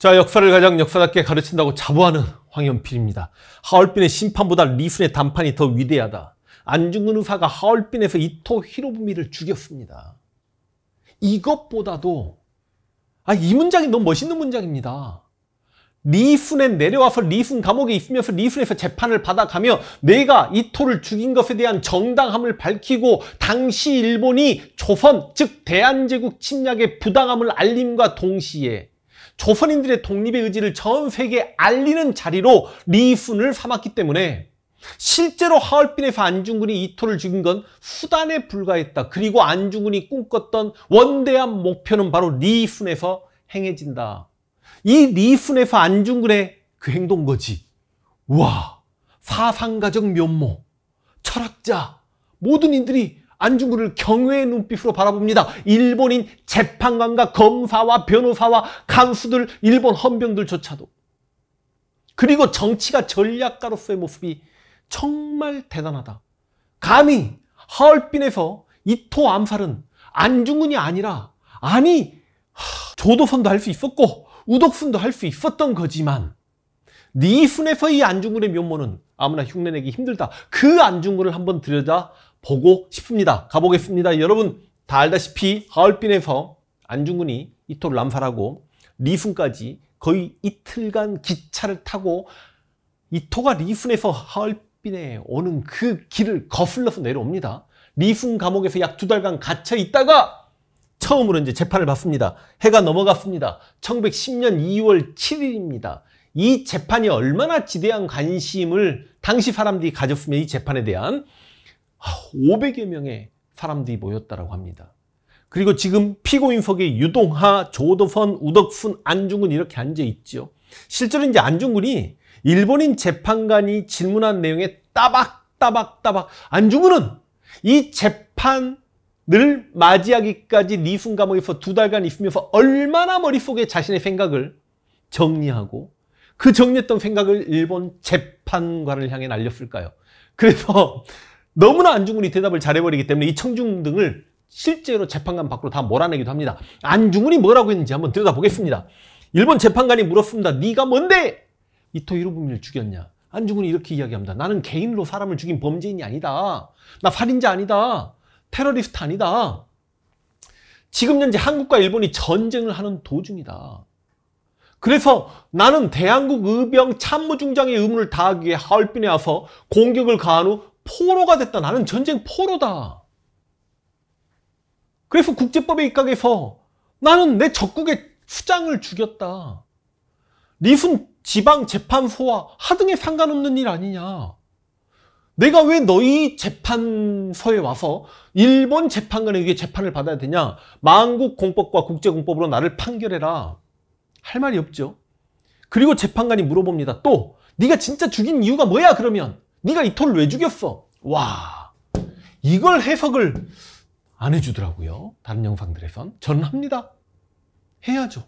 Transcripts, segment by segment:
자, 역사를 가장 역사답게 가르친다고 자부하는 황현필입니다. 하얼빈의 심판보다 리순의 단판이 더 위대하다. 안중근 의사가 하얼빈에서 이토 히로부미를 죽였습니다. 이것보다도 이 문장이 너무 멋있는 문장입니다. 리순에 내려와서 리순 감옥에 있으면서 리순에서 재판을 받아가며 내가 이토를 죽인 것에 대한 정당함을 밝히고 당시 일본이 조선, 즉 대한제국 침략의 부당함을 알림과 동시에 조선인들의 독립의 의지를 전 세계에 알리는 자리로 리순을 삼았기 때문에 실제로 하얼빈에서 안중근이 이토를 죽인 건 수단에 불과했다. 그리고 안중근이 꿈꿨던 원대한 목표는 바로 리순에서 행해진다. 이 리순에서 안중근의 그 행동거지. 와, 사상가적 면모, 철학자, 모든 이들이 안중근을 경외의 눈빛으로 바라봅니다. 일본인 재판관과 검사와 변호사와 간수들, 일본 헌병들조차도. 그리고 정치가 전략가로서의 모습이 정말 대단하다. 감히 하얼빈에서 이토 암살은 안중근이 아니라 조도선도 할 수 있었고 우덕순도 할 수 있었던 거지만 리순에서 이 안중근의 면모는 아무나 흉내내기 힘들다. 그 안중근을 한번 들여다보고 싶습니다. 가보겠습니다. 여러분 다 알다시피 하얼빈에서 안중근이 이토를 암살하고 리순까지 거의 이틀간 기차를 타고 이토가 리순에서 하얼빈에 오는 그 길을 거슬러서 내려옵니다. 리순 감옥에서 약 2달간 갇혀 있다가 처음으로 이제 재판을 받습니다. 해가 넘어갔습니다. 1910년 2월 7일입니다. 이 재판이 얼마나 지대한 관심을 당시 사람들이 가졌으면 이 재판에 대한 500여 명의 사람들이 모였다고 합니다. 그리고 지금 피고인석에 유동하, 조도선, 우덕순, 안중근 이렇게 앉아있죠. 실제로 이제 안중근이 일본인 재판관이 질문한 내용에 따박따박 안중근은 이 재판을 맞이하기까지 리순 감옥에서 2달간 있으면서 얼마나 머릿속에 자신의 생각을 정리하고 그 정리했던 생각을 일본 재판관을 향해 날렸을까요? 그래서 너무나 안중근이 대답을 잘해버리기 때문에 이 청중등을 실제로 재판관 밖으로 다 몰아내기도 합니다. 안중근이 뭐라고 했는지 한번 들여다보겠습니다. 일본 재판관이 물었습니다. 네가 뭔데 이토 히로부미를 죽였냐? 안중근이 이렇게 이야기합니다. 나는 개인으로 사람을 죽인 범죄인이 아니다. 나 살인자 아니다. 테러리스트 아니다. 지금 현재 한국과 일본이 전쟁을 하는 도중이다. 그래서 나는 대한국 의병 참모중장의 의무를 다하기 위해 하얼빈에 와서 공격을 가한 후 포로가 됐다. 나는 전쟁 포로다. 그래서 국제법에 입각해서 나는 내 적국의 수장을 죽였다. 리순 지방재판소와 하등에 상관없는 일 아니냐. 내가 왜 너희 재판소에 와서 일본 재판관에 의해 재판을 받아야 되냐. 만국공법과 국제공법으로 나를 판결해라. 할 말이 없죠. 그리고 재판관이 물어봅니다. 또 네가 진짜 죽인 이유가 뭐야 그러면. 네가 이토를 왜 죽였어? 와, 이걸 해석을 안 해주더라고요. 다른 영상들에선. 저는 합니다. 해야죠.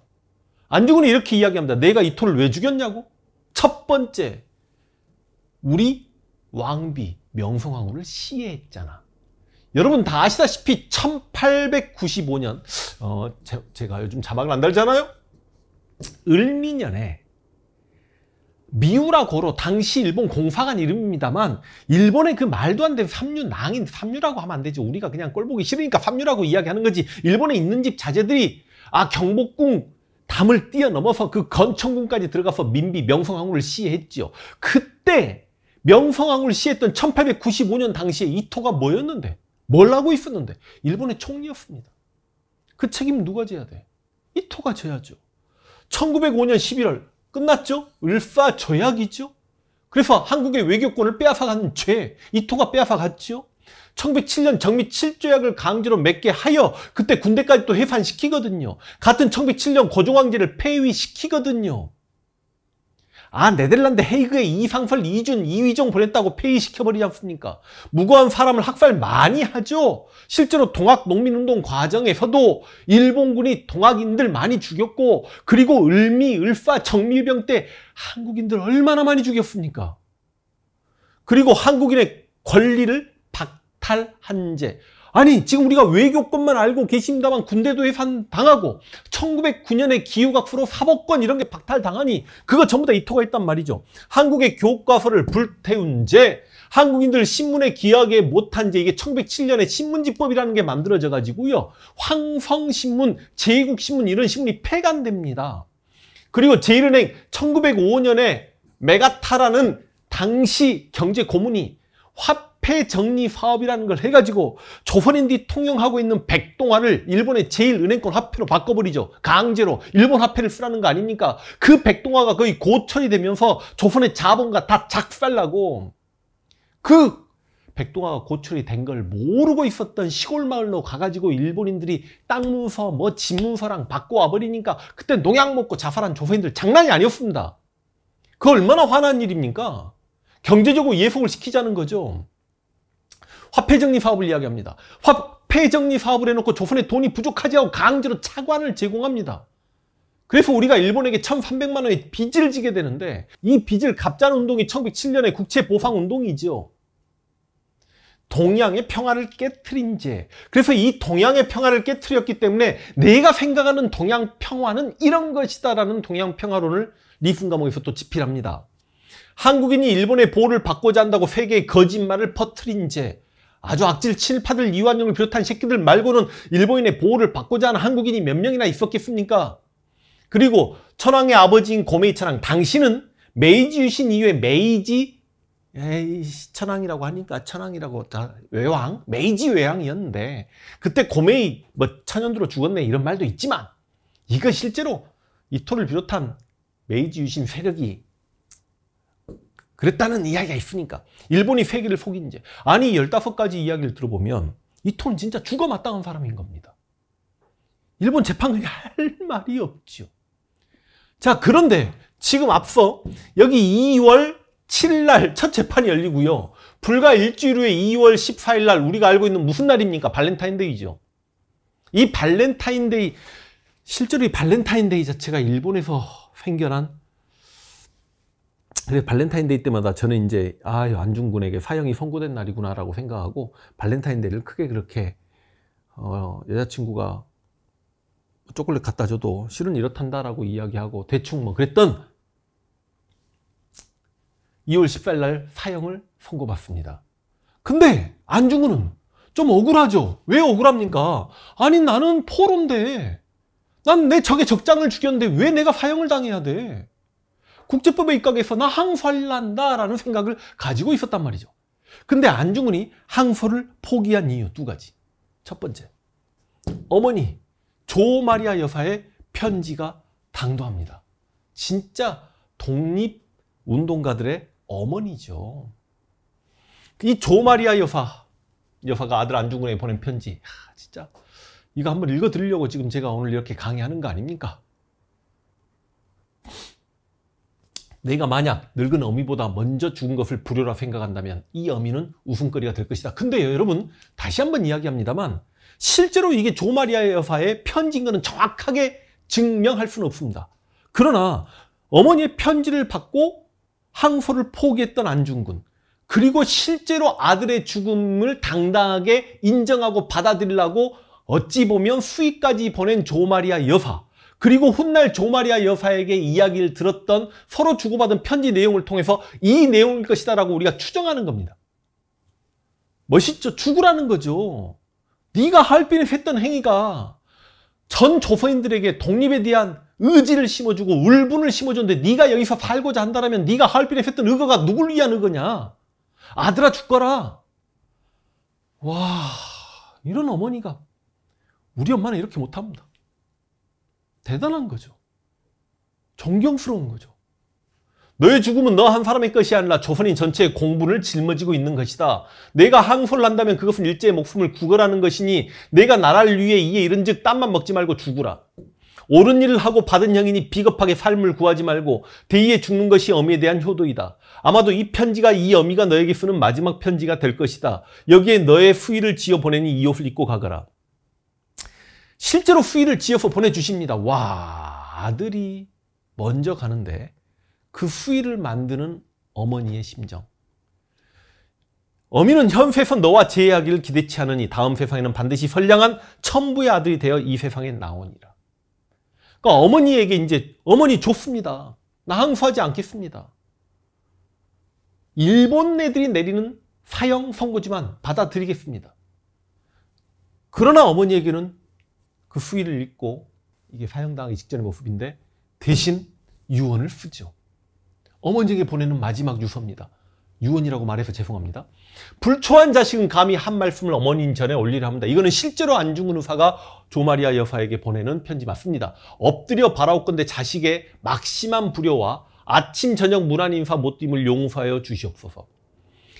안중근이 이렇게 이야기합니다. 내가 이토를 왜 죽였냐고? 첫 번째, 우리 왕비 명성황후를 시해했잖아. 여러분 다 아시다시피 1895년 제가 요즘 자막을 안 달잖아요. 을미년에 미우라 고로, 당시 일본 공사관 이름입니다만 일본의 그 말도 안 되는 삼류낭인, 삼류라고 하면 안 되죠. 우리가 그냥 꼴보기 싫으니까 삼류라고 이야기하는 거지. 일본에 있는 집 자제들이 경복궁 담을 뛰어넘어서 그 건천궁까지 들어가서 민비 명성황후를 시해했죠. 그때 명성황후를 시해했던 1895년 당시에 이토가 뭐였는데? 뭘 하고 있었는데? 일본의 총리였습니다. 그 책임 누가 져야 돼? 이토가 져야죠. 1905년 11월 끝났죠? 을사조약이죠. 그래서 한국의 외교권을 빼앗아간 죄, 이토가 빼앗아갔죠. 1907년 정미 7조약을 강제로 맺게 하여 그때 군대까지 또 해산시키거든요. 같은 1907년 고종황제를 폐위시키거든요. 네덜란드 헤이그에 이상설, 이준, 이휘종 보냈다고 폐위시켜버리지 않습니까? 무고한 사람을 학살 많이 하죠. 실제로 동학 농민운동 과정에서도 일본군이 동학인들 많이 죽였고, 그리고 을미, 을사, 정밀병 때 한국인들 얼마나 많이 죽였습니까? 그리고 한국인의 권리를 박탈한 죄. 아니 지금 우리가 외교권만 알고 계십니다만 군대도 해산당하고 1909년에 기후각서로 사법권 이런 게 박탈당하니 그거 전부 다 이토가 있단 말이죠. 한국의 교과서를 불태운 죄, 한국인들 신문에 기여하게 못한 죄, 이게 1907년에 신문지법이라는 게 만들어져 가지고요. 황성신문, 제국신문 이런 신문이 폐간됩니다. 그리고 제1은행 1905년에 메가타라는 당시 경제고문이 화폐 정리 사업이라는 걸 해가지고 조선인들이 통용하고 있는 백동화를 일본의 제1은행권 화폐로 바꿔버리죠. 강제로 일본 화폐를 쓰라는 거 아닙니까? 그 백동화가 거의 고철이 되면서 조선의 자본가 다 작살나고 그 백동화가 고철이 된 걸 모르고 있었던 시골 마을로 가가지고 일본인들이 땅 문서 뭐 집 문서랑 바꿔와 버리니까 그때 농약 먹고 자살한 조선인들 장난이 아니었습니다. 그 얼마나 화난 일입니까? 경제적으로 예속을 시키자는 거죠. 화폐정리 사업을 이야기합니다. 화폐정리 사업을 해놓고 조선에 돈이 부족하지 않고 강제로 차관을 제공합니다. 그래서 우리가 일본에게 1,300만 원의 빚을 지게 되는데 이 빚을 갚자는 운동이 1907년의 국채보상운동이죠. 동양의 평화를 깨트린 죄. 그래서 이 동양의 평화를 깨트렸기 때문에 내가 생각하는 동양 평화는 이런 것이다라는 동양 평화론을 리슨 감옥에서 또 집필합니다. 한국인이 일본의 보호를 받고자 한다고 세계에 거짓말을 퍼뜨린 죄. 아주 악질 친일파들 이완용을 비롯한 새끼들 말고는 일본인의 보호를 받고자 하는 한국인이 몇 명이나 있었겠습니까? 그리고 천황의 아버지인 고메이 천황, 당신은 메이지 유신 이후에 메이지 천황이라고 하니까 천황이라고 다 외왕, 메이지 외왕이었는데 그때 고메이 뭐 천연두로 죽었네 이런 말도 있지만 이거 실제로 이토를 비롯한 메이지 유신 세력이 그랬다는 이야기가 있으니까 일본이 세계를 속인 죄. 아니 15가지 이야기를 들어보면 이토는 진짜 죽어 마땅한 사람인 겁니다. 일본 재판관이 할 말이 없죠. 자, 그런데 지금 앞서 여기 2월 7일 날 첫 재판이 열리고요. 불과 일주일 후에 2월 14일 날 우리가 알고 있는 무슨 날입니까? 발렌타인데이죠. 이 발렌타인데이, 실제로 이 발렌타인데이 자체가 일본에서 생겨난, 그래서 발렌타인데이 때마다 저는 이제 안중근에게 사형이 선고된 날이구나라고 생각하고 발렌타인데이를 크게 그렇게 여자친구가 초콜릿 갖다 줘도 실은 이렇단다라고 이야기하고 대충 뭐 그랬던 2월 14일 날 사형을 선고받습니다. 근데 안중근은 좀 억울하죠. 왜 억울합니까? 아니 나는 포로인데 난 내 적의 적장을 죽였는데 왜 내가 사형을 당해야 돼? 국제법에 입각해서 나 항소할란다 라는 생각을 가지고 있었단 말이죠. 근데 안중근이 항소를 포기한 이유 2가지. 첫 번째, 어머니 조마리아 여사의 편지가 당도합니다. 진짜 독립운동가들의 어머니죠. 이 조마리아 여사가 아들 안중근에게 보낸 편지, 진짜 이거 한번 읽어드리려고 지금 제가 오늘 이렇게 강의하는 거 아닙니까? 내가 만약 늙은 어미보다 먼저 죽은 것을 불효라 생각한다면 이 어미는 웃음거리가 될 것이다. 근데요, 여러분, 다시 한번 이야기합니다만 실제로 이게 조마리아 여사의 편지인 것은 정확하게 증명할 수는 없습니다. 그러나 어머니의 편지를 받고 항소를 포기했던 안중근, 그리고 실제로 아들의 죽음을 당당하게 인정하고 받아들이려고 어찌 보면 수위까지 보낸 조마리아 여사, 그리고 훗날 조마리아 여사에게 이야기를 들었던 서로 주고받은 편지 내용을 통해서 이 내용일 것이다 라고 우리가 추정하는 겁니다. 멋있죠? 죽으라는 거죠. 네가 하얼빈에 했던 행위가 전 조선인들에게 독립에 대한 의지를 심어주고 울분을 심어줬는데 네가 여기서 살고자 한다면 네가 하얼빈에 했던 의거가 누굴 위한 의거냐? 아들아 죽거라. 와, 이런 어머니가 우리 엄마는 이렇게 못합니다. 대단한 거죠. 존경스러운 거죠. 너의 죽음은 너 한 사람의 것이 아니라 조선인 전체의 공분을 짊어지고 있는 것이다. 내가 항소를 한다면 그것은 일제의 목숨을 구걸하는 것이니 내가 나라를 위해 이에 이른즉 땀만 먹지 말고 죽으라. 옳은 일을 하고 받은 형이니 비겁하게 삶을 구하지 말고 대의에 죽는 것이 어미에 대한 효도이다. 아마도 이 편지가 이 어미가 너에게 쓰는 마지막 편지가 될 것이다. 여기에 너의 수의를 지어 보내니 이 옷을 입고 가거라. 실제로 수의를 지어서 보내주십니다. 와, 아들이 먼저 가는데 그 수의를 만드는 어머니의 심정. 어미는 현 세상 너와 재회하기를 기대치 않으니 다음 세상에는 반드시 선량한 천부의 아들이 되어 이 세상에 나오니라. 그러니까 어머니에게 이제 어머니 좋습니다. 나 항소하지 않겠습니다. 일본 애들이 내리는 사형 선고지만 받아들이겠습니다. 그러나 어머니에게는 그 수위를 잊고 이게 사형당하기 직전의 모습인데 대신 유언을 쓰죠. 어머니에게 보내는 마지막 유서입니다. 유언이라고 말해서 죄송합니다. 불초한 자식은 감히 한 말씀을 어머니 전에 올리려 합니다. 이거는 실제로 안중근 의사가 조마리아 여사에게 보내는 편지 맞습니다. 엎드려 바라옵건대 자식의 막심한 불효와 아침 저녁 무난 인사 못됨을 용서하여 주시옵소서.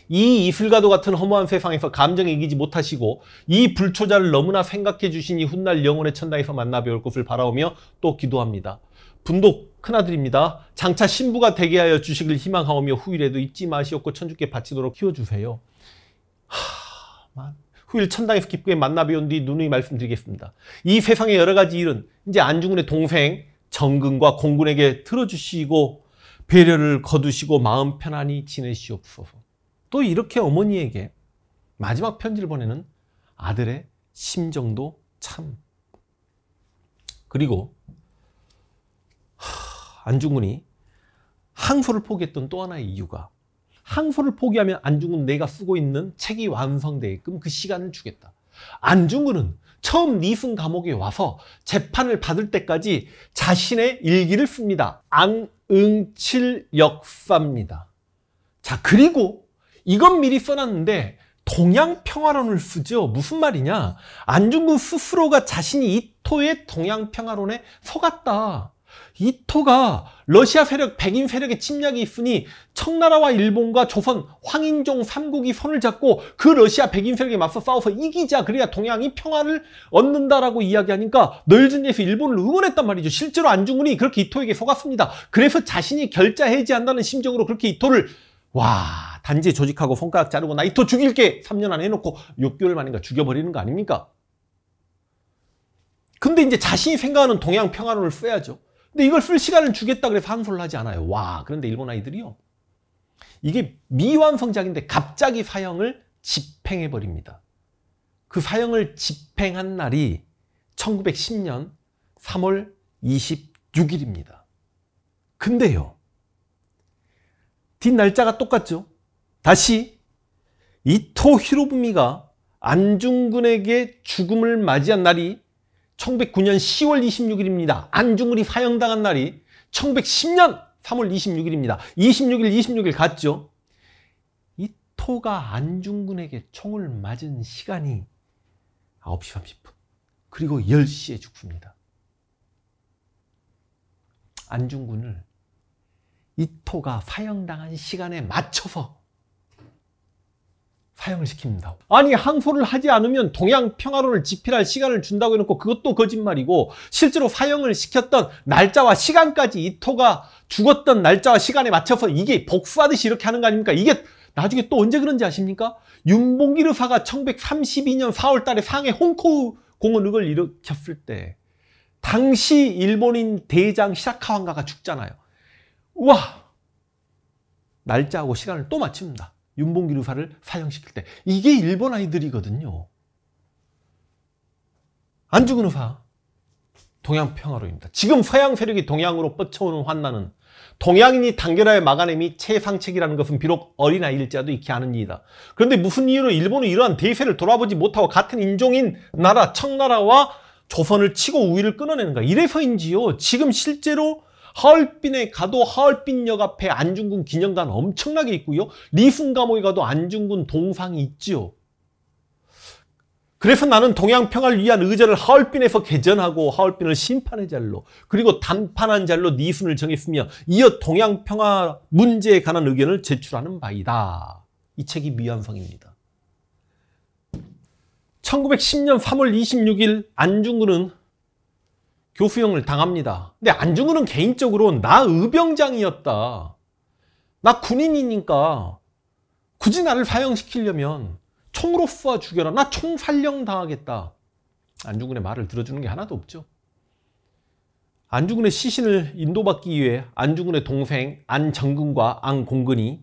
이 이슬과도 같은 허무한 세상에서 감정을 이기지 못하시고 이 불초자를 너무나 생각해 주시니 훗날 영혼의 천당에서 만나 뵈올 것을 바라오며 또 기도합니다. 분독 큰아들입니다. 장차 신부가 되게 하여 주시길 희망하오며 후일에도 잊지 마시옵고 천주께 바치도록 키워주세요. 후일 천당에서 기쁘게 만나 뵈온 뒤 누누이 말씀드리겠습니다. 이 세상의 여러 가지 일은 이제 안중근의 동생 정근과 공군에게 들어주시고 배려를 거두시고 마음 편안히 지내시옵소서. 또 이렇게 어머니에게 마지막 편지를 보내는 아들의 심정도 참. 그리고 안중근이 항소를 포기했던 또 하나의 이유가 항소를 포기하면 안중근 내가 쓰고 있는 책이 완성되게끔 그 시간을 주겠다. 안중근은 처음 니승 감옥에 와서 재판을 받을 때까지 자신의 일기를 씁니다. 안응칠 역사입니다. 자, 그리고 이건 미리 써놨는데 동양평화론을 쓰죠. 무슨 말이냐? 안중근 스스로가 자신이 이토의 동양평화론에 속았다. 이토가 러시아 세력, 백인 세력의 침략이 있으니 청나라와 일본과 조선, 황인종 3국이 손을 잡고 그 러시아 백인 세력에 맞서 싸워서 이기자. 그래야 동양이 평화를 얻는다라고 이야기하니까 널전에서 일본을 응원했단 말이죠. 실제로 안중근이 그렇게 이토에게 속았습니다. 그래서 자신이 결자 해지한다는 심정으로 그렇게 이토를 단지에 조직하고 손가락 자르고 나 이토 죽일게 3년 안에 해놓고 6개월 만인가 죽여버리는 거 아닙니까? 근데 이제 자신이 생각하는 동양평화론을 써야죠. 근데 이걸 쓸 시간을 주겠다 그래서 항소를 하지 않아요. 그런데 일본 아이들이요. 이게 미완성작인데 갑자기 사형을 집행해버립니다. 그 사형을 집행한 날이 1910년 3월 26일입니다. 근데요. 뒷날짜가 똑같죠. 다시 이토 히로부미가 안중근에게 죽음을 맞이한 날이 1909년 10월 26일입니다. 안중근이 사형당한 날이 1910년 3월 26일입니다. 26일 갔죠. 이토가 안중근에게 총을 맞은 시간이 9시 30분. 그리고 10시에 죽습니다. 안중근을 이토가 사형당한 시간에 맞춰서 사형을 시킵니다. 아니 항소를 하지 않으면 동양평화론을 집필할 시간을 준다고 해놓고 그것도 거짓말이고 실제로 사형을 시켰던 날짜와 시간까지 이토가 죽었던 날짜와 시간에 맞춰서 이게 복수하듯이 이렇게 하는 거 아닙니까? 이게 나중에 또 언제 그런지 아십니까? 윤봉길 의사가 1932년 4월 달에 상해 홍콩 공원을 일으켰을 때 당시 일본인 대장 히라카 황가가 죽잖아요. 우와! 날짜하고 시간을 또 맞춥니다. 윤봉길 의사를 사형시킬 때. 이게 일본 아이들이거든요. 안중근 의사 동양평화로입니다. 지금 서양 세력이 동양으로 뻗쳐오는 환난은 동양인이 단결하여 막아내미 최상책이라는 것은 비록 어린아이일지라도 익히 아는 일이다. 그런데 무슨 이유로 일본은 이러한 대세를 돌아보지 못하고 같은 인종인 나라 청나라와 조선을 치고 우위를 끊어내는가. 이래서인지요. 지금 실제로 하얼빈에 가도 하얼빈역 앞에 안중근 기념관 엄청나게 있고요. 리순 감옥에 가도 안중근 동상이 있지요. 그래서 나는 동양평화를 위한 의제를 하얼빈에서 개전하고 하얼빈을 심판의 자리로 그리고 단판한 자리로 리순을 정했으며 이어 동양평화 문제에 관한 의견을 제출하는 바이다. 이 책이 미완성입니다. 1910년 3월 26일 안중근은 교수형을 당합니다. 근데 안중근은 개인적으로 나 의병장이었다. 나 군인이니까 굳이 나를 사형시키려면 총으로 쏘아 죽여라. 나 총살령 당하겠다. 안중근의 말을 들어주는 게 하나도 없죠. 안중근의 시신을 인도받기 위해 안중근의 동생 안정근과 안공근이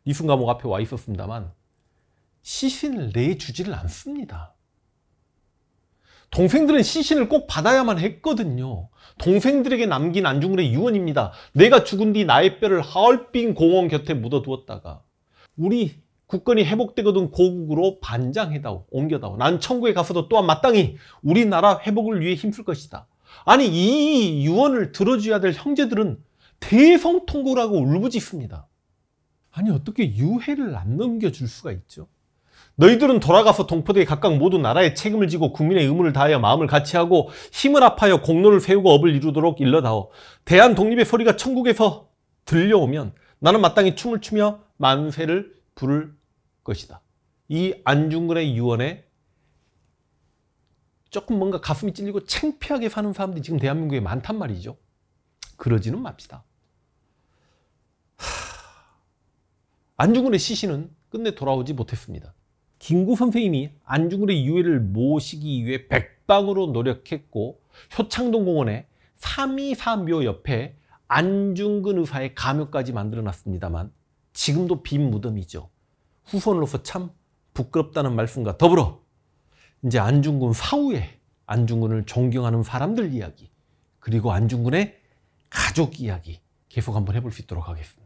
리순 감옥 앞에 와 있었습니다만 시신을 내주지를 않습니다. 동생들은 시신을 꼭 받아야만 했거든요. 동생들에게 남긴 안중근의 유언입니다. 내가 죽은 뒤 나의 뼈를 하얼빈 공원 곁에 묻어두었다가 우리 국권이 회복되거든 고국으로 반장해다오, 옮겨다오. 난 천국에 가서도 또한 마땅히 우리나라 회복을 위해 힘쓸 것이다. 아니, 이 유언을 들어줘야 될 형제들은 대성통곡을 하고 울부짖습니다. 아니, 어떻게 유해를 안 넘겨줄 수가 있죠? 너희들은 돌아가서 동포들이 각각 모두 나라의 책임을 지고 국민의 의무를 다하여 마음을 같이하고 힘을 합하여 공로를 세우고 업을 이루도록 일러다오. 대한 독립의 소리가 천국에서 들려오면 나는 마땅히 춤을 추며 만세를 부를 것이다. 이 안중근의 유언에 조금 뭔가 가슴이 찔리고 창피하게 사는 사람들이 지금 대한민국에 많단 말이죠. 그러지는 맙시다. 안중근의 시신은 끝내 돌아오지 못했습니다. 김구 선생님이 안중근의 유해를 모시기 위해 백방으로 노력했고 효창동 공원에 324묘 옆에 안중근 의사의 가묘까지 만들어놨습니다만 지금도 빈 무덤이죠. 후손으로서 참 부끄럽다는 말씀과 더불어 이제 안중근 사후에 안중근을 존경하는 사람들 이야기, 그리고 안중근의 가족 이야기 계속 한번 해볼 수 있도록 하겠습니다.